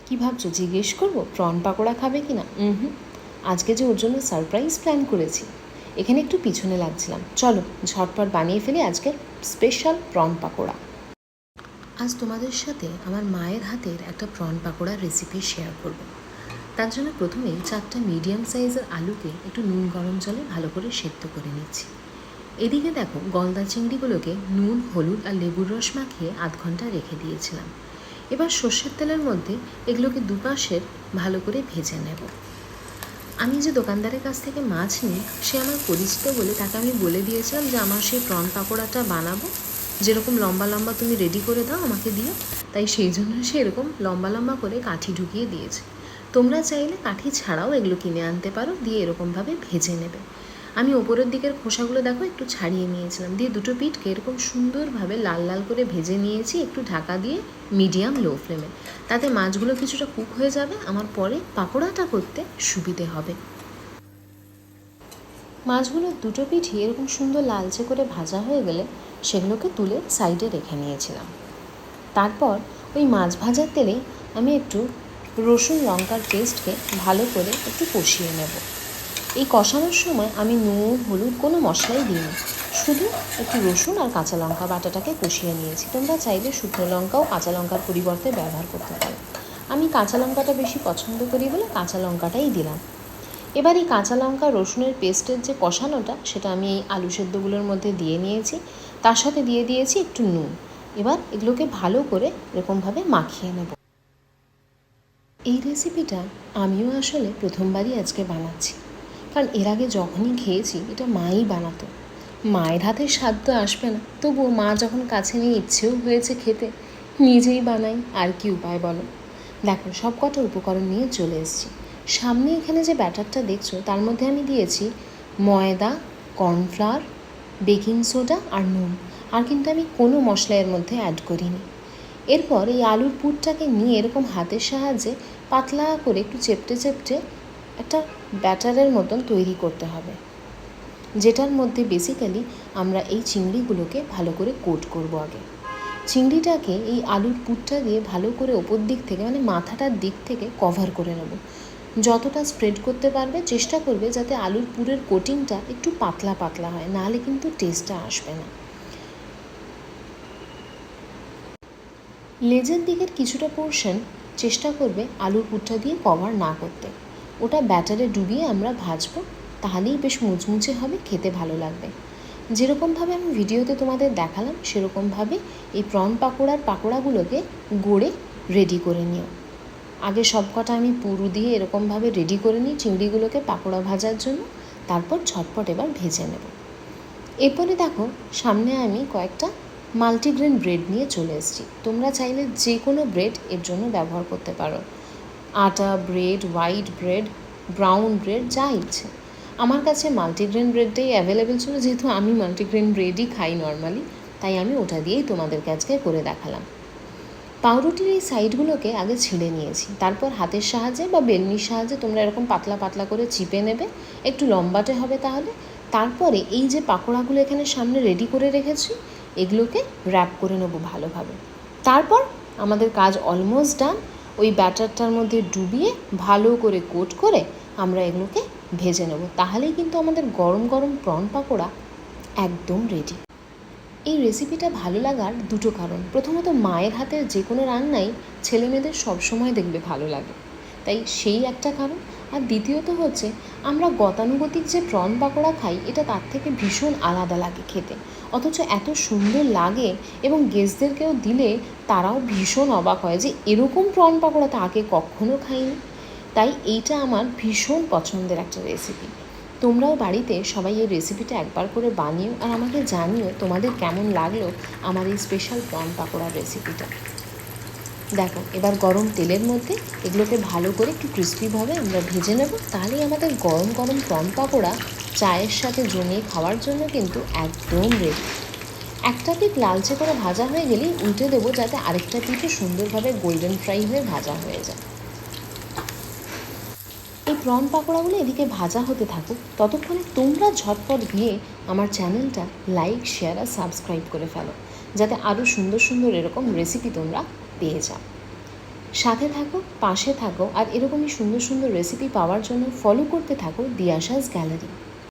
কি ভাবছো, জিজ্ঞেস করবো প্রন পাকোড়া খাবে কি না? আজকে যে ওর জন্য সারপ্রাইজ প্ল্যান করেছি। এখানে একটু পিছনে লাগছিলাম, চলো ঝটপট বানিয়ে ফেলি আজকের স্পেশাল প্রন পাকোড়া। আজ তোমাদের সাথে আমার মায়ের হাতের একটা প্রন পাকোড়ার রেসিপি শেয়ার করব। তার জন্য প্রথমেই 4টা মিডিয়াম সাইজের আলুকে একটু নুন গরম জলে ভালো করে সেদ্ধ করে নিচ্ছি। এদিকে দেখো, গলদা চিংড়িগুলোকে নুন, হলুদ আর লেবুর রস মাখিয়ে আধ ঘন্টা রেখে দিয়েছিলাম। এবার সর্ষের তেলের মধ্যে এগুলোকে দুপাশের ভালো করে ভেজে নেব। আমি যে দোকানদারের কাছ থেকে মাছ নিই, সে আমার পরিচিত বলে তাকে আমি বলে দিয়েছিলাম যে আমার সেই প্রন পাকোড়াটা বানাবো, যেরকম লম্বা লম্বা তুমি রেডি করে দাও আমাকে দিও। তাই সেই জন্য সে এরকম লম্বা লম্বা করে কাঠি ঢুকিয়ে দিয়েছে। তোমরা চাইলে কাঠি ছাড়াও এগুলো কিনে আনতে পারো, দিয়ে এরকমভাবে ভেজে নেবে। আমি ওপরের দিকের খোসাগুলো দেখো একটু ছাড়িয়ে নিয়েছিলাম, দিয়ে দুটো পিঠকে এরকম সুন্দরভাবে লাল লাল করে ভেজে নিয়েছি একটু ঢাকা দিয়ে মিডিয়াম লো ফ্লেমে। তাতে মাছগুলো কিছুটা কুক হয়ে যাবে, আমার পরে পাকোড়াটা করতে সুবিধে হবে। মাছগুলো দুটো পিঠই এরকম সুন্দর লালচে করে ভাজা হয়ে গেলে সেগুলোকে তুলে সাইডে রেখে নিয়েছিলাম। তারপর ওই মাছ ভাজার তেলেই আমি একটু রসুন লঙ্কার পেস্টকে ভালো করে একটু কষিয়ে নেব। এই কষানোর সময় আমি নুন, হলুদ কোনো মশলাই দিইনি, শুধু একটু রসুন আর কাঁচা লঙ্কা বাটাটাকে কষিয়ে নিয়েছি। তোমরা চাইলে শুকনো লঙ্কাও কাঁচা লঙ্কার পরিবর্তে ব্যবহার করতে পারো। আমি কাঁচা লঙ্কাটা বেশি পছন্দ করি বলে কাঁচা লঙ্কাটাই দিলাম। এবার এই কাঁচা লঙ্কা রসুনের পেস্টের যে কষানোটা, সেটা আমি এই আলু সেদ্ধগুলোর মধ্যে দিয়ে নিয়েছি। তার সাথে দিয়ে দিয়েছি একটু নুন। এবার এগুলোকে ভালো করে এরকমভাবে মাখিয়ে নেব। এই রেসিপিটা আমিও আসলে প্রথমবারই আজকে বানাচ্ছি, কারণ এর আগে যখনই খেয়েছি এটা মাই বানাতো। মায়ের হাতের স্বাদ তো আসবে না, তবুও মা যখন কাছে নিয়ে ইচ্ছেও হয়েছে খেতে, নিজেই বানাই, আর কি উপায় বলো। দেখো, সব কটা উপকরণ নিয়ে চলে এসেছি। সামনে এখানে যে ব্যাটারটা দেখছো তার মধ্যে আমি দিয়েছি ময়দা, কর্নফ্লাওয়ার, বেকিং সোডা আর নুন। আর কিন্তু আমি কোনো মশলা এর মধ্যে অ্যাড করিনি। এরপর এই আলুর পুরটাকে নিয়ে এরকম হাতের সাহায্যে পাতলা করে একটু চেপটে চেপটে একটা ব্যাটারের মতন তৈরি করতে হবে, যেটার মধ্যে বেসিক্যালি আমরা এই চিংড়িগুলোকে ভালো করে কোট করব। আগে চিংড়িটাকে এই আলুর পুরটা দিয়ে ভালো করে ওপর দিক থেকে, মানে মাথাটার দিক থেকে কভার করে নেব। যতটা স্প্রেড করতে পারবে চেষ্টা করবে যাতে আলুর পুরের কোটিংটা একটু পাতলা পাতলা হয়, নাহলে কিন্তু টেস্টটা আসবে না। লেজের দিকের কিছুটা পোর্শন চেষ্টা করবে আলুর পুরটা দিয়ে কভার না করতে। ওটা ব্যাটারে ডুবিয়ে আমরা ভাজবো, তাহলেই বেশ মুচমুচে হবে, খেতে ভালো লাগবে। যেরকমভাবে আমি ভিডিওতে তোমাদের দেখালাম সেরকমভাবে এই প্রন পাকোড়ার পাকোড়াগুলোকে গড়ে রেডি করে নিও। আগে সব কটা আমি পুরু দিয়ে এরকমভাবে রেডি করে নিই চিংড়িগুলোকে পাকোড়া ভাজার জন্য, তারপর ঝটপট এবার ভেজে নেব। এরপরে দেখো, সামনে আমি কয়েকটা মাল্টিগ্রেন ব্রেড নিয়ে চলে এসেছি। তোমরা চাইলে যে কোনো ব্রেড এর জন্য ব্যবহার করতে পারো, আটা bread, white bread, brown bread, যা ইচ্ছে। আমার কাছে মাল্টিগ্রেন ব্রেডটাই অ্যাভেলেবেল ছিল, যেহেতু আমি মাল্টিগ্রেন ব্রেডই খাই নর্মালি, তাই আমি ওটা দিয়েই তোমাদেরকে আজকে করে দেখালাম। পাউরুটির এই সাইডগুলোকে আগে ছিঁড়ে নিয়েছি, তারপর হাতের সাহায্যে বা বেলনির সাহায্যে তোমরা এরকম পাতলা পাতলা করে চিপে নেবে, একটু লম্বাটে হবে তাহলে। তারপরে এই যে পাকোড়াগুলো এখানে সামনে রেডি করে রেখেছি, এগুলোকে র্যাপ করে নেব ভালোভাবে। তারপর আমাদের কাজ অলমোস্ট ডান। ওই ব্যাটারটার মধ্যে ডুবিয়ে ভালো করে কোট করে আমরা এগুলোকে ভেজে নেব, তাহলেই কিন্তু আমাদের গরম গরম প্রন পাকোড়া একদম রেডি। এই রেসিপিটা ভালো লাগার দুটো কারণ। প্রথমত, মায়ের হাতের যে কোনো রান্নাই ছেলেমেয়েদের সবসময় দেখবে ভালো লাগে, তাই সেই একটা কারণ। আর দ্বিতীয়ত হচ্ছে, আমরা গতানুগতিক যে প্রন পাকোড়া খাই এটা তার থেকে ভীষণ আলাদা লাগে খেতে, অথচ এত সুন্দর লাগে এবং গেস্টদেরকেও দিলে তারাও ভীষণ অবাক হয় যে এরকম প্রন পাকোড়া তো আগে কখনো খাইনি। তাই এইটা আমার ভীষণ পছন্দের একটা রেসিপি। তোমরাও বাড়িতে সবাই এই রেসিপিটা একবার করে বানিও, আর আমাকে জানিও তোমাদের কেমন লাগলো আমার এই স্পেশাল প্রন পাকোড়ার রেসিপিটা। দেখো, এবার গরম তেলের মধ্যে এগুলোকে ভালো করে একটু ক্রিস্পিভাবে আমরা ভেজে নেব, তাহলেই আমাদের গরম গরম প্রন পাকোড়া চায়ের সাথে জমিয়ে খাওয়ার জন্য কিন্তু একদম রেডি। একটা পিঠ লালচে করে ভাজা হয়ে গেলেই উল্টে দেবো, যাতে আরেকটা পিঠও সুন্দরভাবে গোল্ডেন ফ্রাই হয়ে ভাজা হয়ে যায়। এই প্রন পাকোড়াগুলো এদিকে ভাজা হতে থাকুক, ততক্ষণে তোমরা ঝটপট গিয়ে আমার চ্যানেলটা লাইক, শেয়ার আর সাবস্ক্রাইব করে ফেলো, যাতে আরও সুন্দর সুন্দর এরকম রেসিপি তোমরা পেয়ে যাও। সাথে থাকো, পাশে থাকো, আর এরকমই সুন্দর সুন্দর রেসিপি পাওয়ার জন্য ফলো করতে থাকো দিয়াশাস গ্যালারি।